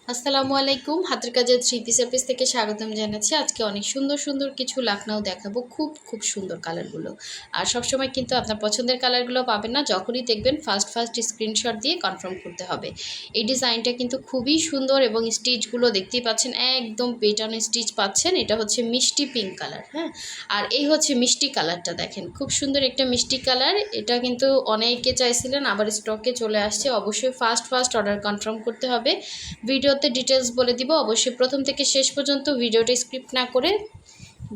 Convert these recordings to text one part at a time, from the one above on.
আসসালামু আলাইকুম। হাতের কাজের 3 পিসের পেজ থেকে স্বাগতম জানাচ্ছি। আজকে অনেক সুন্দর সুন্দর কিছু লাকনাও দেখাবো। খুব সুন্দর কালারগুলো। আর সবসময় কিন্তু আপনার পছন্দের কালারগুলো পাবেন না। যখনই দেখবেন ফার্স্ট স্ক্রিনশট দিয়ে কনফার্ম করতে হবে। এই ডিজাইনটা কিন্তু খুবই সুন্দর এবং স্টিচগুলো দেখতেই পাচ্ছেন একদম পেটানো স্টিচ পাচ্ছেন। এটা হচ্ছে মিষ্টি পিঙ্ক কালার, হ্যাঁ। আর এই হচ্ছে মিষ্টি কালারটা দেখেন, খুব সুন্দর একটা মিষ্টি কালার। এটা কিন্তু অনেকে চাইছিলেন, আবার স্টকে চলে আসছে। অবশ্যই ফার্স্ট অর্ডার কনফার্ম করতে হবে। ভিডিওতে ডিটেলস বলে দিব, অবশ্যই প্রথম থেকে শেষ পর্যন্ত ভিডিওটা স্ক্রিপ্ট না করে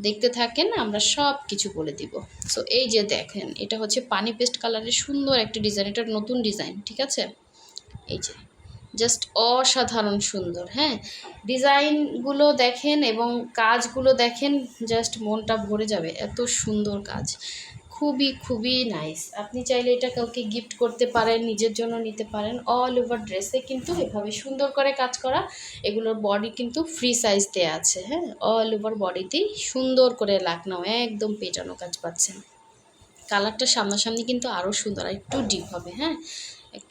দেখতে থাকেন, আমরা সব কিছু বলে দিব। সো এই যে দেখেন, এটা হচ্ছে পানি পেস্ট কালারের সুন্দর একটা ডিজাইন, এটা নতুন ডিজাইন, ঠিক আছে। এই যে জাস্ট অসাধারণ সুন্দর, হ্যাঁ। ডিজাইনগুলো দেখেন এবং কাজগুলো দেখেন, জাস্ট মনটা ভরে যাবে, এত সুন্দর কাজ। খুবই নাইস। আপনি চাইলে এটা কাউকে গিফট করতে পারেন, নিজের জন্য নিতে পারেন। অল ওভার ড্রেসে কিন্তু এভাবে সুন্দর করে কাজ করা। এগুলোর বডি কিন্তু ফ্রি সাইজ দেওয়া আছে, হ্যাঁ। অল ওভার বডিতেই সুন্দর করে লাকনাও একদম পেটানো কাজ পাচ্ছেন। কালারটা সামনাসামনি কিন্তু আরও সুন্দর, আর একটু ডিপ হবে, হ্যাঁ।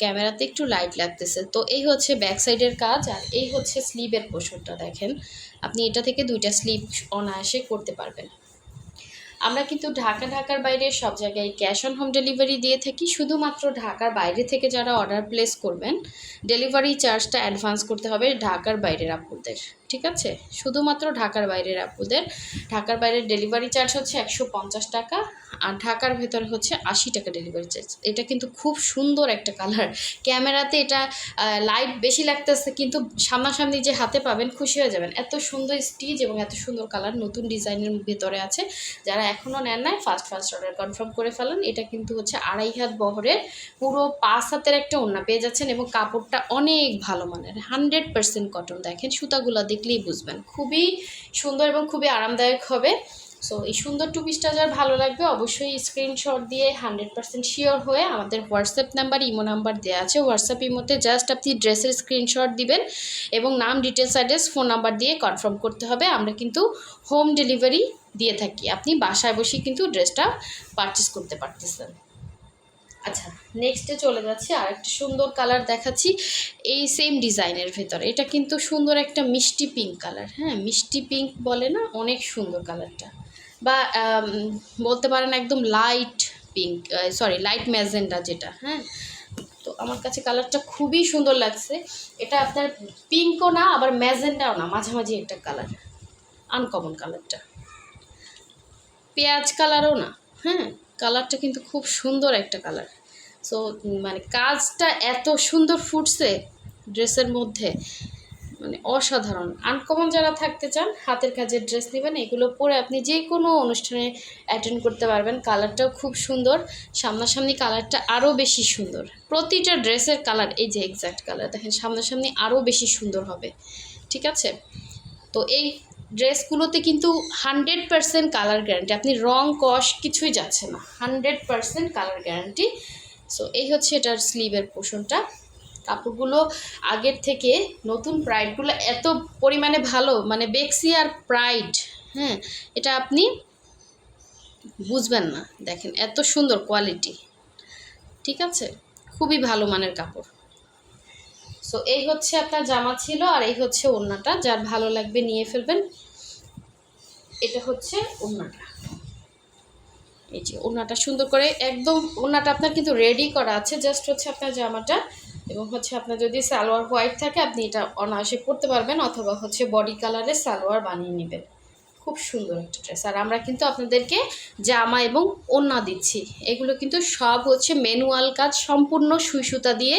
ক্যামেরাতে একটু লাইট লাগতেছে। তো এই হচ্ছে ব্যাক সাইডের কাজ, আর এই হচ্ছে স্লিভের পোর্শনটা দেখেন। আপনি এটা থেকে 2টা স্লিভ অনায়াসে করতে পারবেন। আমরা কিন্তু ঢাকার বাইরে সব জায়গায় ক্যাশ অন হোম ডেলিভারি দিয়ে থাকি। শুধুমাত্র ঢাকার বাইরে থেকে যারা অর্ডার প্লেস করবেন, ডেলিভারি চার্জটা অ্যাডভান্স করতে হবে ঢাকার বাইরের আপুদের, ঠিক আছে। শুধুমাত্র ঢাকার বাইরের আপুদের। ঢাকার বাইরের ডেলিভারি চার্জ হচ্ছে 150 টাকা, আর ঢাকার ভেতরে হচ্ছে 80 টাকা ডেলিভারি চার্জ। এটা কিন্তু খুব সুন্দর একটা কালার। ক্যামেরাতে এটা লাইট বেশি লাগতেছে, কিন্তু সামনাসামনি যে হাতে পাবেন খুশি হয়ে যাবেন। এত সুন্দর স্টিচ এবং এত সুন্দর কালার নতুন ডিজাইনের ভেতরে আছে। যারা এখনও নেন নাই ফার্স্ট অর্ডার কনফার্ম করে ফেলেন। এটা কিন্তু হচ্ছে 2.5 হাত বহরের, পুরো 5 হাতের একটা ওড়না পেয়ে যাচ্ছেন, এবং কাপড়টা অনেক ভালো মানের, 100% কটন। দেখেন সুতাগুলো দেখলেই বুঝবেন, খুবই সুন্দর এবং খুবই আরামদায়ক হবে। সো এই সুন্দর টু পিসটা যার ভালো লাগবে অবশ্যই স্ক্রিনশট দিয়ে 100% শিওর হয়ে আমাদের হোয়াটসঅ্যাপ নাম্বার, ইমো নাম্বার দেওয়া আছে। হোয়াটসঅ্যাপ ইমোতে জাস্ট আপনি ড্রেসের স্ক্রিনশট দিবেন এবং নাম, ডিটেলস, অ্যাড্রেস, ফোন নাম্বার দিয়ে কনফার্ম করতে হবে। আমরা কিন্তু হোম ডেলিভারি দিয়ে থাকি, আপনি বাসায় বসে কিন্তু ড্রেসটা পারচেস করতে পারতেছেন। আচ্ছা, নেক্সটে চলে যাচ্ছি, আর একটা সুন্দর কালার দেখাচ্ছি এই সেম ডিজাইনের ভেতরে। এটা কিন্তু সুন্দর একটা মিষ্টি পিঙ্ক কালার, হ্যাঁ। মিষ্টি পিঙ্ক বলে না, অনেক সুন্দর কালারটা। বা বলতে পারেন একদম light pink, sorry light magenta যেটা, হ্যাঁ। তো আমার কাছে কালারটা খুবই সুন্দর লাগছে। এটা আপনার পিঙ্কও না আবার ম্যাজেন্ডাও না, মাঝামাঝি একটা কালার, আনকমন কালারটা। পেঁয়াজ কালারও না, হ্যাঁ। কালারটা কিন্তু খুব সুন্দর একটা কালার। সো মানে কাজটা এত সুন্দর ফুটছে ড্রেসের মধ্যে, মানে অসাধারণ। আনকমন যারা থাকতে চান, হাতের কাজের ড্রেস নেবেন, এগুলো পরে আপনি যে কোনো অনুষ্ঠানে অ্যাটেন্ড করতে পারবেন। কালারটাও খুব সুন্দর, সামনাসামনি কালারটা আরও বেশি সুন্দর। প্রতিটা ড্রেসের কালার এই যে এক্স্যাক্ট কালার দেখেন, সামনাসামনি আরও বেশি সুন্দর হবে, ঠিক আছে। তো এই ড্রেসগুলোতে কিন্তু 100% কালার গ্যারান্টি, আপনি রং কস কিছুই যাচ্ছে না, 100% কালার গ্যারান্টি। সো এই হচ্ছে এটার স্লিভের পোর্শনটা। কাপড়গুলো আগের থেকে নতুন প্রাইডগুলো এত পরিমাণে ভালো, মানে বেক্সি আর প্রাইড, হ্যাঁ। এটা আপনি বুঝবেন না, দেখেন এত সুন্দর কোয়ালিটি, ঠিক আছে। খুবই ভালো মানের কাপড়। সো এই হচ্ছে আপনার জামা ছিল, আর এই হচ্ছে ওড়নাটা। যার ভালো লাগবে নিয়ে ফেলবেন। এটা হচ্ছে ওড়নাটা, এই যে ওড়নাটা সুন্দর করে একদম, ওড়নাটা আপনার কিন্তু রেডি করা আছে, জাস্ট হচ্ছে আপনার জামাটা। এবং হচ্ছে আপনার যদি সালোয়ার হোয়াইট থাকে আপনি এটা অনায়াসে পরতে পারবেন, অথবা হচ্ছে বডি কালারের সালোয়ার বানিয়ে নেবেন। খুব সুন্দর একটা ড্রেস। আর আমরা কিন্তু আপনাদেরকে জামা এবং ওড়না দিচ্ছি, এগুলো কিন্তু সব হচ্ছে ম্যানুয়াল কাজ, সম্পূর্ণ সুই সুতা দিয়ে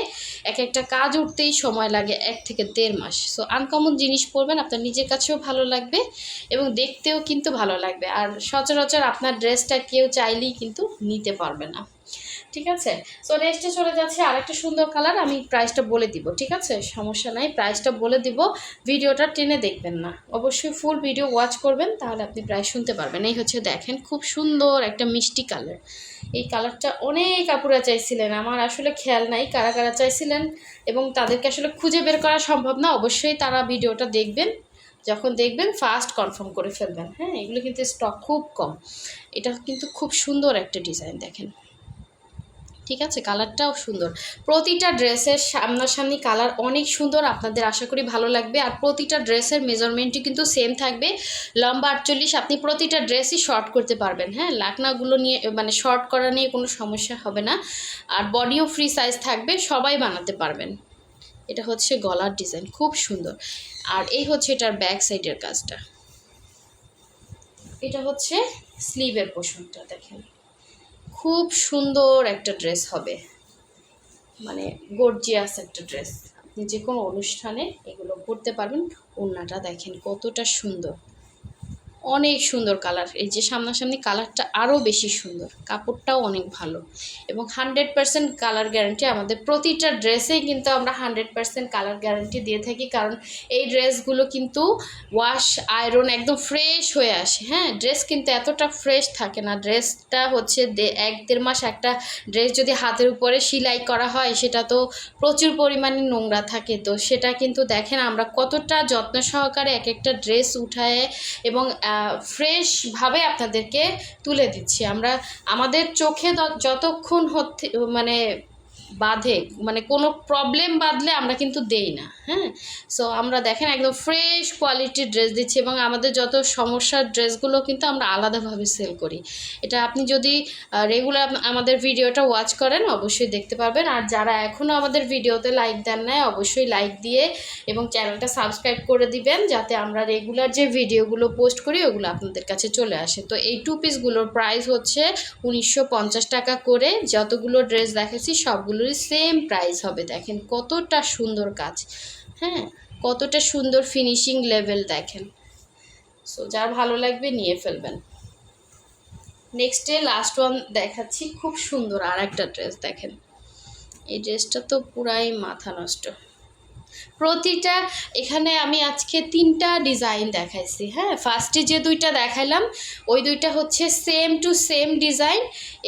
এক একটা কাজ উঠতেই সময় লাগে 1 থেকে 1.5 মাস। সো আনকমন জিনিস পরবেন, আপনার নিজের কাছেও ভালো লাগবে এবং দেখতেও কিন্তু ভালো লাগবে। আর সচরাচর আপনার ড্রেসটা কেউ চাইলেই কিন্তু নিতে পারবে না, ঠিক আছে। সো নেক্সটে চলে যাচ্ছে আরেকটা সুন্দর কালার। আমি প্রাইসটা বলে দিব, ঠিক আছে, সমস্যা নাই, প্রাইসটা বলে দিব। ভিডিওটা টেনে দেখবেন না, অবশ্যই ফুল ভিডিও ওয়াচ করবেন, তাহলে আপনি প্রাইস শুনতে পারবেন। এই হচ্ছে দেখেন, খুব সুন্দর একটা মিষ্টি কালার। এই কালারটা অনেক আপুরা চাইছিলেন, আমার আসলে খেয়াল নাই কারা কারা চাইছিলেন, এবং তাদেরকে আসলে খুঁজে বের করা সম্ভব না। অবশ্যই তারা ভিডিওটা দেখবেন, যখন দেখবেন ফার্স্ট কনফার্ম করে ফেলবেন, হ্যাঁ। এগুলো কিন্তু স্টক খুব কম। এটা কিন্তু খুব সুন্দর একটা ডিজাইন দেখেন, ঠিক আছে, কালারটাও সুন্দর। প্রতিটা ড্রেসের সামনাসামনি কালার অনেক সুন্দর, আপনাদের আশা করি ভালো লাগবে। আর প্রতিটা ড্রেসের মেজারমেন্টই কিন্তু সেম থাকবে, লম্বা 48। আপনি প্রতিটা ড্রেসই শর্ট করতে পারবেন, হ্যাঁ, লাকনাগুলো নিয়ে মানে শর্ট করা নিয়ে কোনো সমস্যা হবে না। আর বডিও ফ্রি সাইজ থাকবে, সবাই বানাতে পারবেন। এটা হচ্ছে গলার ডিজাইন, খুব সুন্দর। আর এই হচ্ছে এটার ব্যাক সাইডের কাজটা। এটা হচ্ছে স্লিভের পোর্শনটা, দেখেন খুব সুন্দর একটা ড্রেস হবে, মানে গর্জিয়াস একটা ড্রেস। আপনি যে কোনো অনুষ্ঠানে এগুলো পরতে পারবেন। ওড়নাটা দেখেন কতটা সুন্দর, অনেক সুন্দর কালার। এই যে সামনাসামনি কালারটা আরও বেশি সুন্দর, কাপড়টাও অনেক ভালো এবং 100% কালার গ্যারান্টি। আমাদের প্রতিটা ড্রেসেই কিন্তু আমরা 100% কালার গ্যারান্টি দিয়ে থাকি, কারণ এই ড্রেসগুলো কিন্তু ওয়াশ আয়রন একদম ফ্রেশ হয়ে আসে। হ্যাঁ, ড্রেস কিন্তু এতটা ফ্রেশ থাকে না। ড্রেসটা হচ্ছে 1-1.5 মাস একটা ড্রেস যদি হাতের উপরে সেলাই করা হয়, সেটা তো প্রচুর পরিমাণে নোংরা থাকে। তো সেটা কিন্তু দেখেন আমরা কতটা যত্ন সহকারে এক একটা ড্রেস উঠায় এবং ফ্রেশভাবে আপনাদেরকে তুলে দিচ্ছি আমরা। আমাদের চোখে যতক্ষণ মানে বাঁধে, মানে কোনো প্রবলেম বাঁধলে আমরা কিন্তু দেই না। হ্যাঁ, সো আমরা দেখেন একদম ফ্রেশ কোয়ালিটির ড্রেস দিচ্ছি এবং আমাদের যত সমস্যার ড্রেসগুলো কিন্তু আমরা আলাদাভাবে সেল করি। এটা আপনি যদি রেগুলার আমাদের ভিডিওটা ওয়াচ করেন অবশ্যই দেখতে পারবেন। আর যারা এখনও আমাদের ভিডিওতে লাইক দেন নাই, অবশ্যই লাইক দিয়ে এবং চ্যানেলটা সাবস্ক্রাইব করে দিবেন, যাতে আমরা রেগুলার যে ভিডিওগুলো পোস্ট করি ওগুলো আপনাদের কাছে চলে আসে। তো এই 2 পিসগুলোর প্রাইস হচ্ছে 1950 টাকা করে। যতগুলো ড্রেস দেখেছি সবগুলোরই সেম প্রাইস হবে। দেখেন কতটা সুন্দর কাজ, হ্যাঁ, কতটা সুন্দর ফিনিশিং লেভেল দেখেন। সো যার ভালো লাগবে নিয়ে ফেলবেন। নেক্সটে লাস্ট ওয়ান দেখাচ্ছি, খুব সুন্দর আর একটা ড্রেস দেখেন। এই ড্রেসটা তো পুরাই মাথা নষ্ট। প্রতিটা এখানে আমি আজকে 3টা ডিজাইন দেখাইছি। হ্যাঁ, ফার্স্টে যে 2টা দেখাইলাম ওই 2টা হচ্ছে সেম টু সেম ডিজাইন,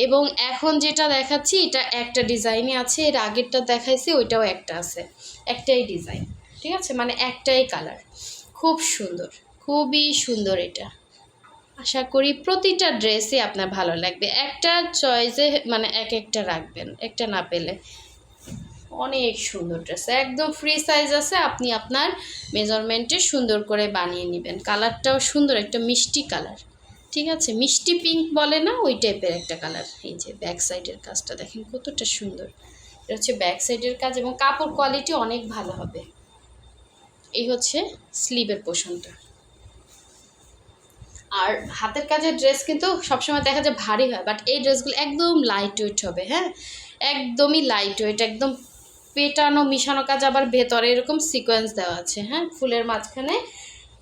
এবং এখন যেটা দেখাচ্ছি এটা একটা ডিজাইনই আছে। এর আগেরটা দেখাইছি ওইটাও একটা আছে, একটাই ডিজাইন। ঠিক আছে, মানে একটাই কালার, খুব সুন্দর, খুবই সুন্দর। এটা আশা করি প্রতিটা ড্রেসই আপনার ভালো লাগবে। একটা চয়েসে মানে এক একটা রাখবেন, একটা না পেলে। অনেক সুন্দর ড্রেস, একদম ফ্রি সাইজ আছে, আপনি আপনার মেজারমেন্টে সুন্দর করে বানিয়ে নেবেন। কালারটাও সুন্দর, একটা মিষ্টি কালার। ঠিক আছে, মিষ্টি পিঙ্ক বলে না, ওই টাইপের একটা কালার। এই যে ব্যাক সাইডের কাজটা দেখেন কতটা সুন্দর। এটা হচ্ছে ব্যাক সাইডের কাজ এবং কাপড় কোয়ালিটি অনেক ভালো হবে। এই হচ্ছে স্লিভের পোর্শনটা। আর হাতের কাজের ড্রেস কিন্তু সবসময় দেখা যায় ভারী হয়, বাট এই ড্রেসগুলো একদম লাইট ওয়েট হবে। হ্যাঁ, একদমই লাইট ওয়েট, একদম পেটানো মিশানো কাজ, আবার ভেতরে এরকম সিকোয়েন্স দেওয়া আছে। হ্যাঁ, ফুলের মাঝখানে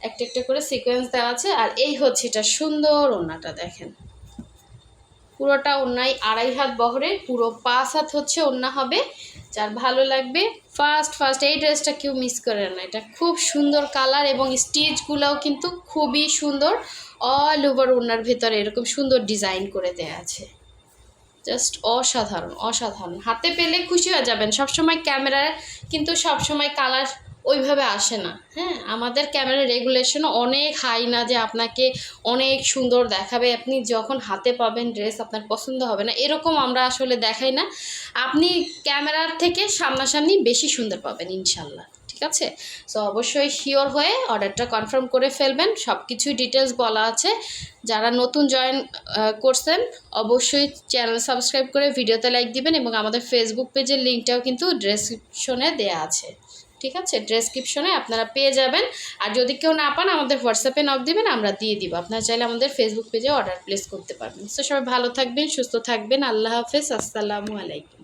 একটা একটা করে সিকোয়েন্স দেওয়া আছে। আর এই হচ্ছে এটা সুন্দর ওড়নাটা দেখেন, পুরোটা ওড়নায় 2.5 হাত বহরে, পুরো 5 হাত হচ্ছে ওড়না হবে। যার ভালো লাগবে ফার্স্ট এই ড্রেসটা কেউ মিস করে না। এটা খুব সুন্দর কালার এবং স্টিচগুলোও কিন্তু খুবই সুন্দর। অল ওভার ওড়নার ভেতরে এরকম সুন্দর ডিজাইন করে দেয়া আছে, জাস্ট অসাধারণ অসাধারণ। হাতে পেলে খুশি হয়ে যাবেন। সবসময় ক্যামেরায় কিন্তু সবসময় কালার ওইভাবে আসে না। হ্যাঁ, আমাদের ক্যামেরার রেগুলেশন অনেক হাই না যে আপনাকে অনেক সুন্দর দেখাবে, আপনি যখন হাতে পাবেন ড্রেস আপনার পছন্দ হবে না, এরকম আমরা আসলে দেখাই না। আপনি ক্যামেরার থেকে সামনাসামনি বেশি সুন্দর পাবেন ইনশাল্লাহ। ঠিক আছে, সো অবশ্যই শিওর হয়ে অর্ডারটা কনফার্ম করে ফেলবেন। সব কিছুই ডিটেলস বলা আছে। যারা নতুন জয়েন করছেন অবশ্যই চ্যানেল সাবস্ক্রাইব করে ভিডিওতে লাইক দিবেন এবং আমাদের ফেসবুক পেজের লিঙ্কটাও কিন্তু ডেসক্রিপশনে দেয়া আছে। ঠিক আছে, ডেসক্রিপশনে আপনারা পেয়ে যাবেন। আর যদি কেউ না পান আমাদের হোয়াটসঅ্যাপে নক দিবেন, আমরা দিয়ে দিব। আপনারা চাইলে আমাদের ফেসবুক পেজে অর্ডার প্লেস করতে পারবেন। সো সবাই ভালো থাকবেন, সুস্থ থাকবেন। আল্লাহ হাফেজ, আসসালামু আলাইকুম।